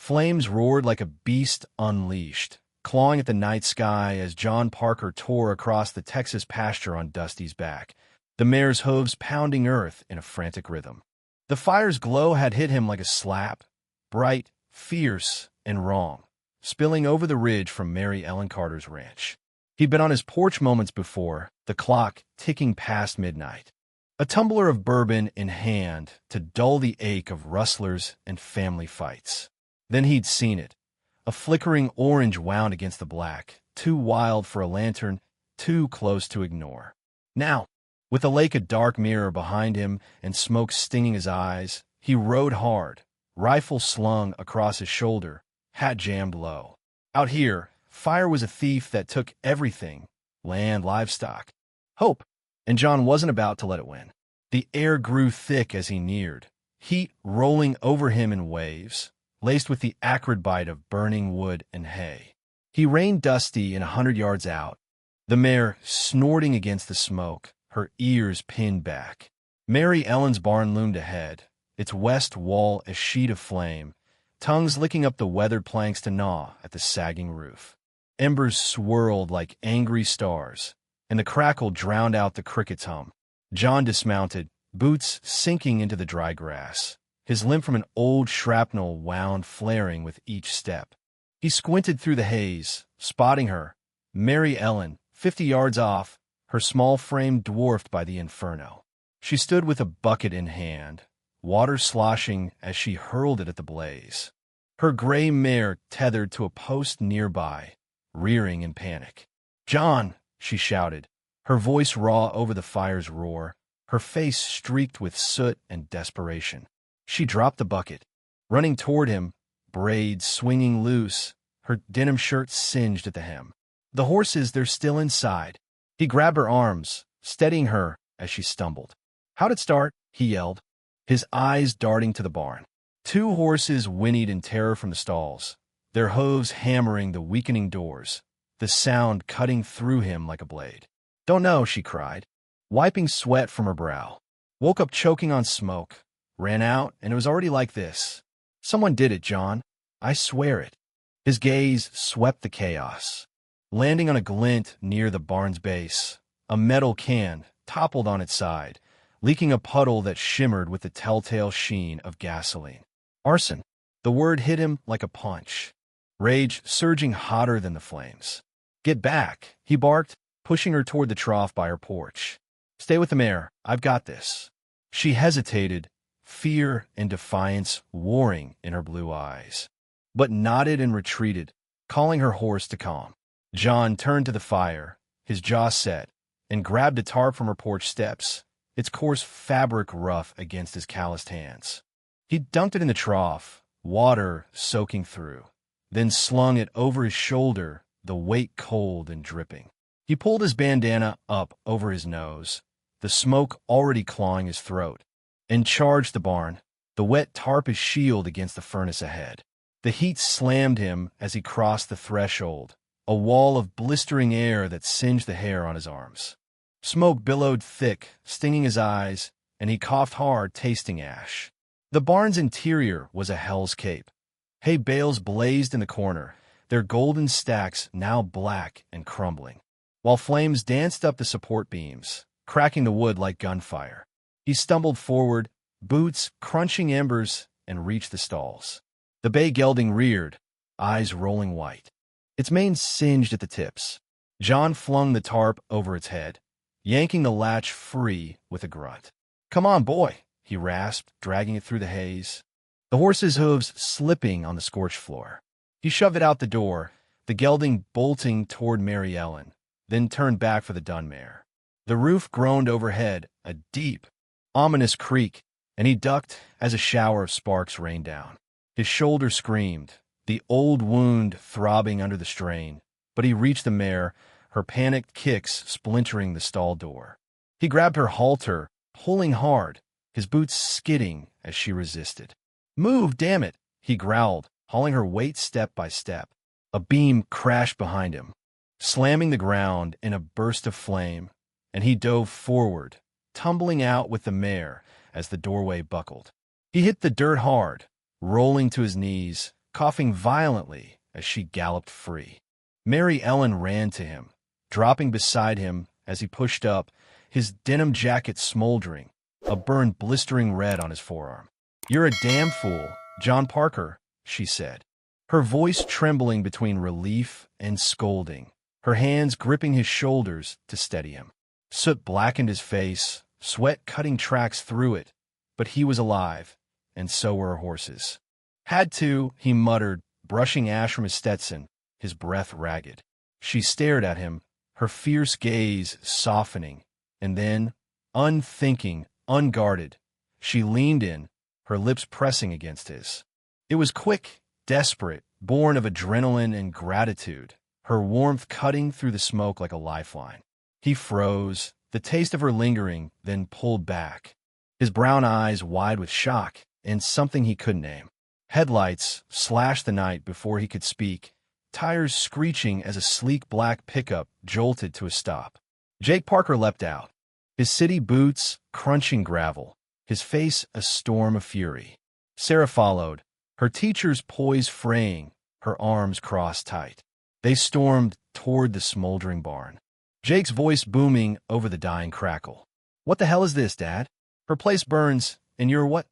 Flames roared like a beast unleashed, clawing at the night sky as John Parker tore across the Texas pasture on Dusty's back, the mare's hooves pounding earth in a frantic rhythm. The fire's glow had hit him like a slap, bright, fierce, and wrong, spilling over the ridge from Mary Ellen Carter's ranch. He'd been on his porch moments before, the clock ticking past midnight. A tumbler of bourbon in hand to dull the ache of rustlers and family fights. Then he'd seen it. A flickering orange wound against the black, too wild for a lantern, too close to ignore. Now, with the lake a dark mirror behind him and smoke stinging his eyes, he rode hard, rifle slung across his shoulder, hat jammed low. Out here, fire was a thief that took everything, land, livestock, hope, and John wasn't about to let it win. The air grew thick as he neared, heat rolling over him in waves, laced with the acrid bite of burning wood and hay. He reined Dusty in 100 yards out, the mare snorting against the smoke, her ears pinned back. Mary Ellen's barn loomed ahead, its west wall a sheet of flame, tongues licking up the weathered planks to gnaw at the sagging roof. Embers swirled like angry stars, and the crackle drowned out the cricket's hum. John dismounted, boots sinking into the dry grass, his limp from an old shrapnel wound flaring with each step. He squinted through the haze, spotting her, Mary Ellen, 50 yards off, her small frame dwarfed by the inferno. She stood with a bucket in hand, water sloshing as she hurled it at the blaze. Her gray mare tethered to a post nearby, rearing in panic. "John!" she shouted, her voice raw over the fire's roar, her face streaked with soot and desperation. She dropped the bucket, running toward him, braids swinging loose, her denim shirt singed at the hem. "The horses, they're still inside." He grabbed her arms, steadying her as she stumbled. "How'd it start?" he yelled, his eyes darting to the barn. 2 horses whinnied in terror from the stalls, their hooves hammering the weakening doors, the sound cutting through him like a blade. "Don't know," she cried, wiping sweat from her brow. "Woke up choking on smoke. Ran out, and it was already like this. Someone did it, John. I swear it." His gaze swept the chaos, landing on a glint near the barn's base. A metal can toppled on its side, leaking a puddle that shimmered with the telltale sheen of gasoline. Arson. The word hit him like a punch, rage surging hotter than the flames. "Get back," he barked, pushing her toward the trough by her porch. "Stay with the mare. I've got this." She hesitated, fear and defiance warring in her blue eyes, but nodded and retreated, calling her horse to calm. John turned to the fire, his jaw set, and grabbed a tarp from her porch steps, its coarse fabric rough against his calloused hands. He dunked it in the trough, water soaking through, then slung it over his shoulder, the weight cold and dripping. He pulled his bandana up over his nose, the smoke already clawing his throat, and charged the barn, the wet tarp his shield against the furnace ahead. The heat slammed him as he crossed the threshold, a wall of blistering air that singed the hair on his arms. Smoke billowed thick, stinging his eyes, and he coughed hard, tasting ash. The barn's interior was a hell's cape. Hay bales blazed in the corner, their golden stacks now black and crumbling, while flames danced up the support beams, cracking the wood like gunfire. He stumbled forward, boots crunching embers, and reached the stalls. The bay gelding reared, eyes rolling white, its mane singed at the tips. John flung the tarp over its head, yanking the latch free with a grunt. "Come on, boy," he rasped, dragging it through the haze, the horse's hooves slipping on the scorched floor. He shoved it out the door, the gelding bolting toward Mary Ellen, then turned back for the dun mare. The roof groaned overhead, a deep, ominous creak, and he ducked as a shower of sparks rained down. His shoulder screamed, the old wound throbbing under the strain, but he reached the mare, her panicked kicks splintering the stall door. He grabbed her halter, pulling hard, his boots skidding as she resisted. "Move, damn it," he growled, hauling her weight step by step. A beam crashed behind him, slamming the ground in a burst of flame, and he dove forward, tumbling out with the mare as the doorway buckled. He hit the dirt hard, rolling to his knees, coughing violently as she galloped free. Mary Ellen ran to him, dropping beside him as he pushed up, his denim jacket smoldering, a burn blistering red on his forearm. "You're a damn fool, John Parker," she said, her voice trembling between relief and scolding, her hands gripping his shoulders to steady him. Soot blackened his face, sweat cutting tracks through it, but he was alive, and so were her horses. "Had to," he muttered, brushing ash from his Stetson, his breath ragged. She stared at him, her fierce gaze softening, and then, unthinking, unguarded, she leaned in, her lips pressing against his. It was quick, desperate, born of adrenaline and gratitude, her warmth cutting through the smoke like a lifeline. He froze, the taste of her lingering, then pulled back, his brown eyes wide with shock and something he couldn't name. Headlights slashed the night before he could speak, tires screeching as a sleek black pickup jolted to a stop. Jake Parker leapt out, his city boots crunching gravel, his face a storm of fury. Sarah followed, her teacher's poise fraying, her arms crossed tight. They stormed toward the smoldering barn, Jake's voice booming over the dying crackle. "What the hell is this, Dad? Her place burns, and you're what?"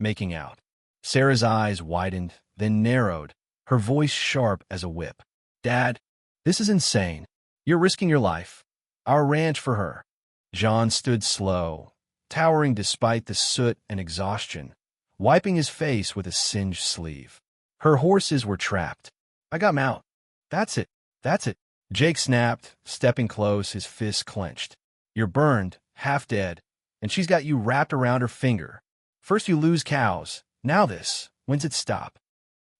"Making out." Sarah's eyes widened, then narrowed, her voice sharp as a whip. "Dad, this is insane. You're risking your life. Our ranch for her." John stood slow, towering despite the soot and exhaustion, wiping his face with a singed sleeve. "Her horses were trapped. I got 'em out. That's it. That's it." Jake snapped, stepping close, his fists clenched. "You're burned, half dead, and she's got you wrapped around her finger. First you lose cows, now this. When's it stop?"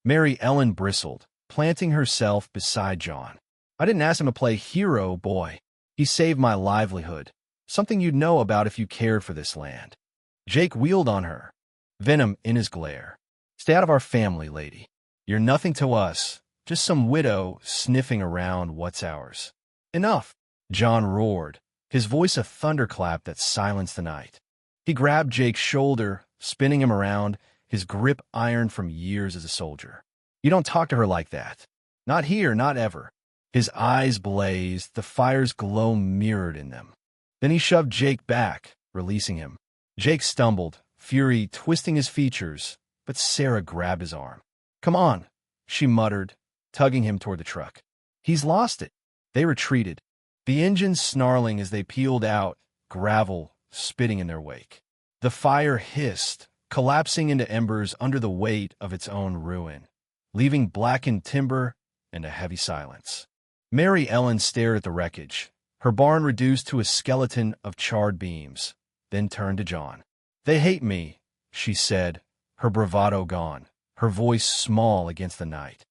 Mary Ellen bristled, planting herself beside John. "I didn't ask him to play hero, boy. He saved my livelihood. Something you'd know about if you cared for this land." Jake wheeled on her, venom in his glare. "Stay out of our family, lady. You're nothing to us, just some widow sniffing around what's ours." "Enough!" John roared, his voice a thunderclap that silenced the night. He grabbed Jake's shoulder, spinning him around, his grip iron from years as a soldier. "You don't talk to her like that. Not here, not ever." His eyes blazed, the fire's glow mirrored in them. Then he shoved Jake back, releasing him. Jake stumbled, fury twisting his features, but Sarah grabbed his arm. "Come on," she muttered, tugging him toward the truck. "He's lost it." They retreated, the engines snarling as they peeled out, gravel spitting in their wake. The fire hissed, collapsing into embers under the weight of its own ruin, leaving blackened timber and a heavy silence. Mary Ellen stared at the wreckage, her barn reduced to a skeleton of charred beams, then turned to John. "They hate me," she said, her bravado gone, her voice small against the night.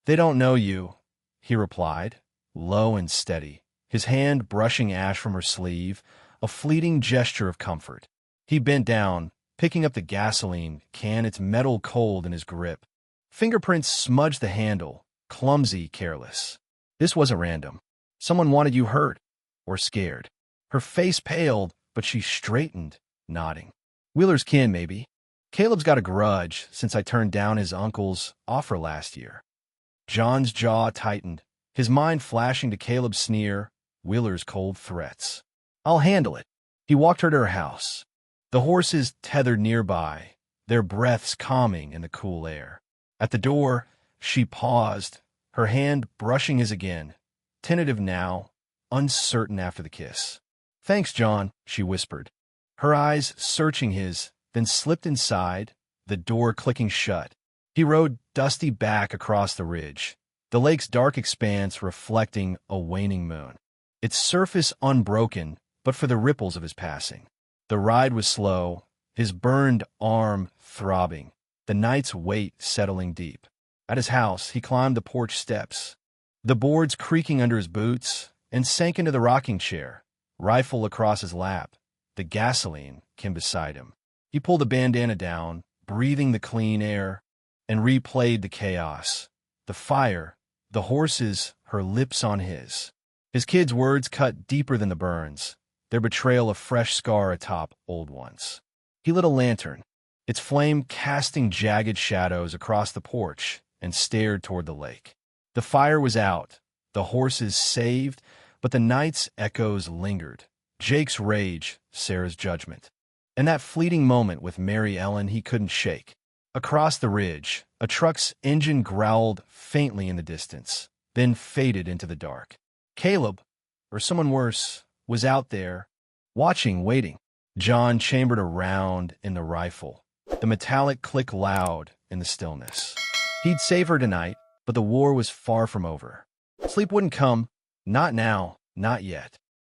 "They don't know you," he replied, low and steady, his hand brushing ash from her sleeve, a fleeting gesture of comfort. He bent down, picking up the gasoline can, its metal cold in his grip. Fingerprints smudged the handle, clumsy, careless. This wasn't random. Someone wanted you hurt, or scared. Her face paled, but she straightened, nodding. "Wheeler's kin, maybe. Caleb's got a grudge since I turned down his uncle's offer last year." John's jaw tightened, his mind flashing to Caleb's sneer, Wheeler's cold threats. "I'll handle it." He walked her to her house. The horses tethered nearby, their breaths calming in the cool air. At the door, she paused, her hand brushing his again, tentative now, uncertain after the kiss. "Thanks, John," she whispered, her eyes searching his, then slipped inside, the door clicking shut. He rode Dusty back across the ridge, the lake's dark expanse reflecting a waning moon, its surface unbroken but for the ripples of his passing. The ride was slow, his burned arm throbbing, the night's weight settling deep. At his house, he climbed the porch steps, the boards creaking under his boots, and sank into the rocking chair, rifle across his lap, the gasoline can beside him. He pulled the bandana down, breathing the clean air, and replayed the chaos, the fire, the horses, her lips on his. His kids' words cut deeper than the burns, their betrayal a fresh scar atop old ones. He lit a lantern, its flame casting jagged shadows across the porch, and stared toward the lake. The fire was out, the horses saved, but the night's echoes lingered. Jake's rage, Sarah's judgment. And that fleeting moment with Mary Ellen he couldn't shake. Across the ridge, a truck's engine growled faintly in the distance, then faded into the dark. Caleb, or someone worse, was out there, watching, waiting. John chambered a round in the rifle. The metallic click loud in the stillness. He'd save her tonight, but the war was far from over. Sleep wouldn't come. Not now, not yet.